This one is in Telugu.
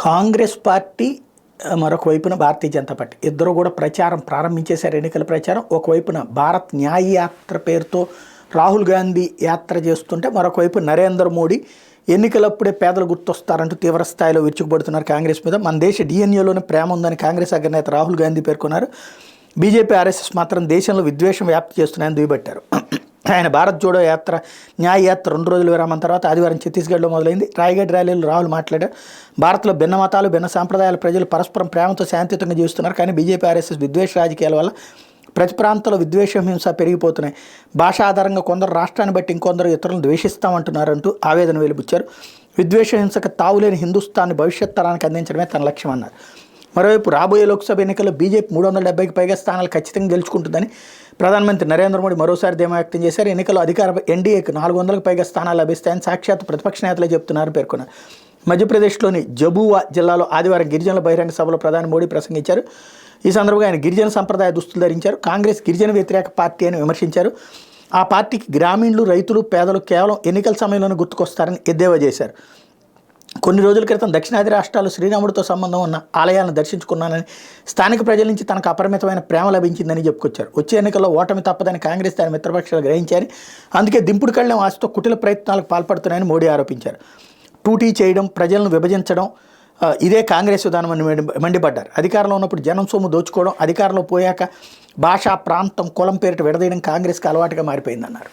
కాంగ్రెస్ పార్టీ మరొక వైపున భారతీయ జనతా పార్టీ ఇద్దరు కూడా ప్రచారం ప్రారంభించేశారు. ఎన్నికల ప్రచారం ఒకవైపున భారత్ న్యాయ యాత్ర పేరుతో రాహుల్ గాంధీ యాత్ర చేస్తుంటే మరొక వైపు నరేంద్ర మోడీ ఎన్నికలప్పుడే పేదలు గుర్తొస్తారంటూ తీవ్రస్థాయిలో విరుచుకుపడుతున్నారు కాంగ్రెస్ మీద. మన దేశ డిఎన్ఏలోనే ప్రేమ ఉందని కాంగ్రెస్ అగ్రనేత రాహుల్ గాంధీ పేర్కొన్నారు. బీజేపీ ఆర్ఎస్ఎస్ మాత్రం దేశంలో విద్వేషం వ్యాప్తి చేస్తున్నాయని దుయ్యబట్టారు. ఆయన భారత్ జోడో యాత్ర న్యాయ యాత్ర 2 రోజుల విరామం తర్వాత ఆదివారం ఛత్తీస్గఢ్లో మొదలైంది. రాయగఢ్ ర్యాలీలో రాహుల్ మాట్లాడారు. భారత్లో భిన్న మతాలు భిన్న సాంప్రదాయాల ప్రజలు పరస్పరం ప్రేమతో శాంతియుతంగా జీవిస్తున్నారు. కానీ బీజేపీ ఆర్ఎస్ఎస్ విద్వేష రాజకీయాల వల్ల ప్రతి ప్రాంతంలో విద్వేషం హింస పెరిగిపోతున్నాయి. భాష ఆధారంగా కొందరు రాష్ట్రాన్ని బట్టి ఇంకొందరు ఇతరులను ద్వేషిస్తామంటున్నారంటూ ఆవేదన వెలిబుచ్చారు. విద్వేష హింసకు తావులేని హిందుస్థాన్ని భవిష్యత్ తరానికి అందించడమే తన లక్ష్యం అన్నారు. మరోవైపు రాబోయే లోక్సభ ఎన్నికల్లో బీజేపీ 370కి పైగా స్థానాలు ఖచ్చితంగా గెలుచుకుంటుందని ప్రధానమంత్రి నరేంద్ర మోడీ మరోసారి ధీమా వ్యక్తం చేశారు. ఎన్నికల్లో అధికార ఎన్డీఏకి 400కు పైగా స్థానాలు లభిస్తాయని సాక్షాత్ ప్రతిపక్ష నేతలే చెబుతున్నారని పేర్కొన్నారు. మధ్యప్రదేశ్లోని జబువా జిల్లాలో ఆదివారం గిరిజనుల బహిరంగ సభలో ప్రధాని మోడీ ప్రసంగించారు. ఈ సందర్భంగా ఆయన గిరిజన సంప్రదాయ దుస్తులు ధరించారు. కాంగ్రెస్ గిరిజన వ్యతిరేక పార్టీ అని విమర్శించారు. ఆ పార్టీకి గ్రామీణులు, రైతులు, పేదలు కేవలం ఎన్నికల సమయంలోనే గుర్తుకొస్తారని ఎద్దేవా చేశారు. కొన్ని రోజుల క్రితం దక్షిణాది రాష్ట్రాలు శ్రీరాముడితో సంబంధం ఉన్న ఆలయాలను దర్శించుకున్నానని, స్థానిక ప్రజల నుంచి తనకు అపరిమితమైన ప్రేమ లభించిందని చెప్పుకొచ్చారు. వచ్చే ఎన్నికల్లో ఓటమి తప్పదని కాంగ్రెస్ దాని మిత్రపక్షాలు గ్రహించారని, అందుకే దింపుడు కళ్ళెం ఆశతో కుటిల ప్రయత్నాలకు పాల్పడుతున్నాయని మోడీ ఆరోపించారు. టూటీ చేయడం, ప్రజలను విభజించడం ఇదే కాంగ్రెస్ విధానమని మండిపడ్డారు. అధికారంలో ఉన్నప్పుడు జనం సొమ్ము దోచుకోవడం, అధికారంలో పోయాక భాష, ప్రాంతం, కులం పేరిట విడదీయడం కాంగ్రెస్కి అలవాటుగా మారిపోయిందన్నారు.